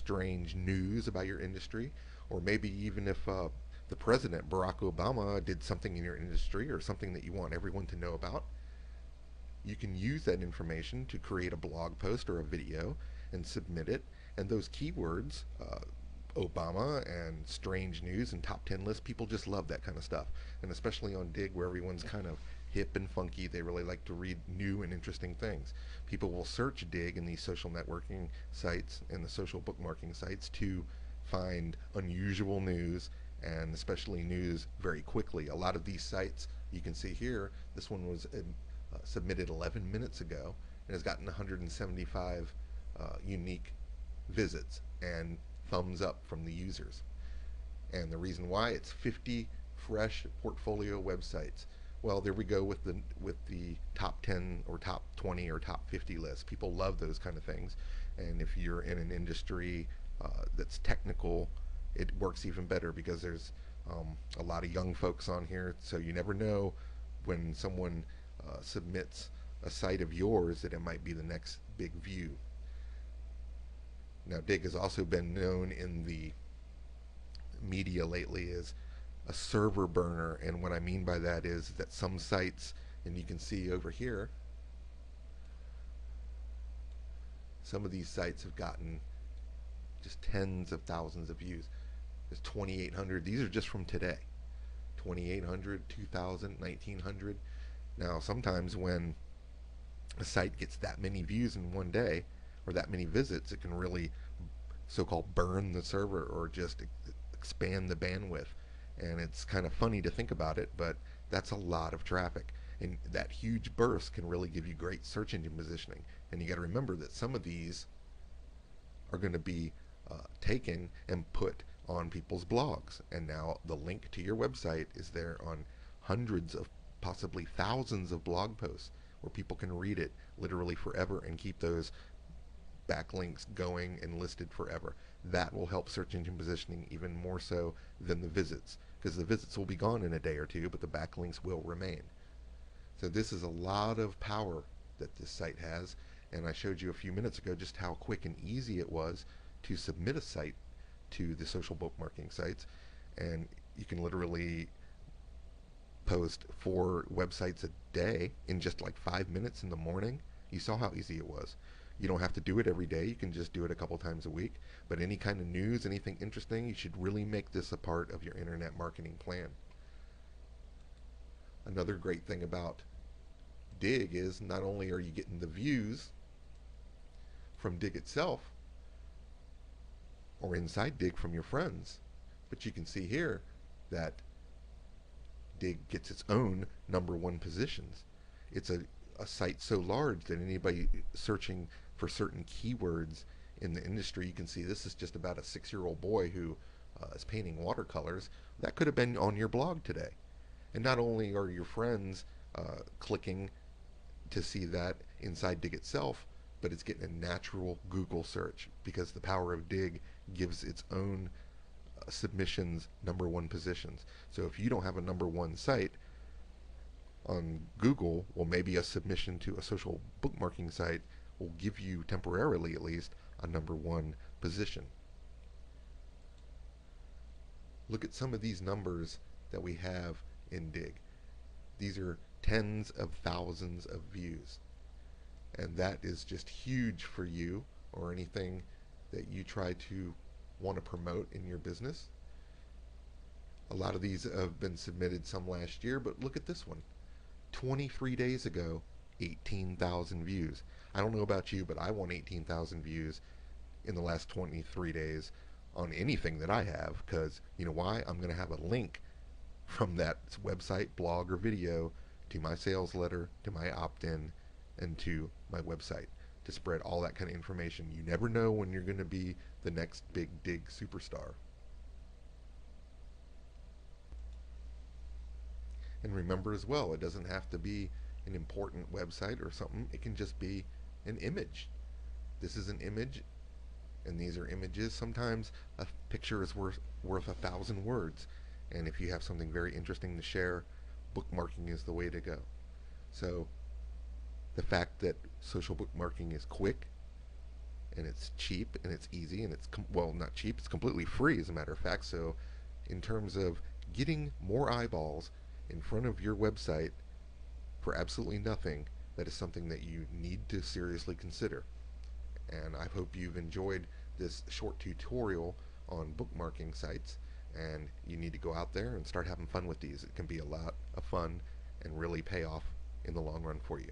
strange news about your industry, or maybe even if the president, Barack Obama, did something in your industry or something that you want everyone to know about, you can use that information to create a blog post or a video and submit it. And those keywords, Obama and strange news and top 10 lists, people just love that kind of stuff. And especially on Dig, where everyone's kind of hip and funky, they really like to read new and interesting things. People will search Dig in these social networking sites and the social bookmarking sites to find unusual news, and especially news very quickly. A lot of these sites, you can see here, this one was submitted 11 minutes ago and has gotten 175 unique visits and thumbs up from the users. And the reason why, it's 50 fresh portfolio websites. Well, there we go with the top 10 or top 20 or top 50 lists. People love those kind of things. And if you're in an industry that's technical, it works even better because there's a lot of young folks on here. So you never know when someone submits a site of yours that it might be the next big view. Now, Dig has also been known in the media lately as a server burner, and what I mean by that is that some sites, and you can see over here, some of these sites have gotten just tens of thousands of views. There's 2,800. These are just from today. 2,800, 2,000, 1,900. Now, sometimes when a site gets that many views in one day, or that many visits, it can really so-called burn the server or just expand the bandwidth. And it's kind of funny to think about it, but that's a lot of traffic. And that huge burst can really give you great search engine positioning. And you got to remember that some of these are going to be taken and put on people's blogs. And now the link to your website is there on hundreds of, possibly thousands of blog posts where people can read it literally forever and keep those backlinks going and listed forever. That will help search engine positioning even more so than the visits, because the visits will be gone in a day or two, but the backlinks will remain. So this is a lot of power that this site has, and I showed you a few minutes ago just how quick and easy it was to submit a site to the social bookmarking sites. And you can literally post 4 websites a day in just like 5 minutes in the morning. You saw how easy it was. You don't have to do it every day. You can just do it a couple times a week. But any kind of news, anything interesting, you should really make this a part of your internet marketing plan. Another great thing about Dig is not only are you getting the views from Dig itself, or inside Dig from your friends, but you can see here that Dig gets its own #1 positions. It's a site so large that anybody searching for certain keywords in the industry, you can see this is just about a 6-year-old boy who is painting watercolors. That could have been on your blog today. And not only are your friends clicking to see that inside Dig itself, but it's getting a natural Google search because the power of Dig gives its own submissions #1 positions. So if you don't have a #1 site on Google, well, maybe a submission to a social bookmarking site will give you, temporarily at least, a #1 position. Look at some of these numbers that we have in Dig. These are tens of thousands of views. And that is just huge for you or anything that you try to want to promote in your business. A lot of these have been submitted some last year, but look at this one. 23 days ago, 18,000 views. I don't know about you, but I want 18,000 views in the last 23 days on anything that I have, because you know why? I'm going to have a link from that website, blog, or video to my sales letter, to my opt-in, and to my website to spread all that kind of information. You never know when you're going to be the next big Dig superstar. And remember as well, it doesn't have to be an important website or something. It can just be an image. This is an image, and these are images. Sometimes a picture is worth 1,000 words. And if you have something very interesting to share, bookmarking is the way to go. So the fact that social bookmarking is quick and it's cheap and it's easy and it's well, not cheap, it's completely free as a matter of fact. So in terms of getting more eyeballs in front of your website for absolutely nothing, that is something that you need to seriously consider. And I hope you've enjoyed this short tutorial on bookmarking sites, and you need to go out there and start having fun with these. It can be a lot of fun and really pay off in the long run for you.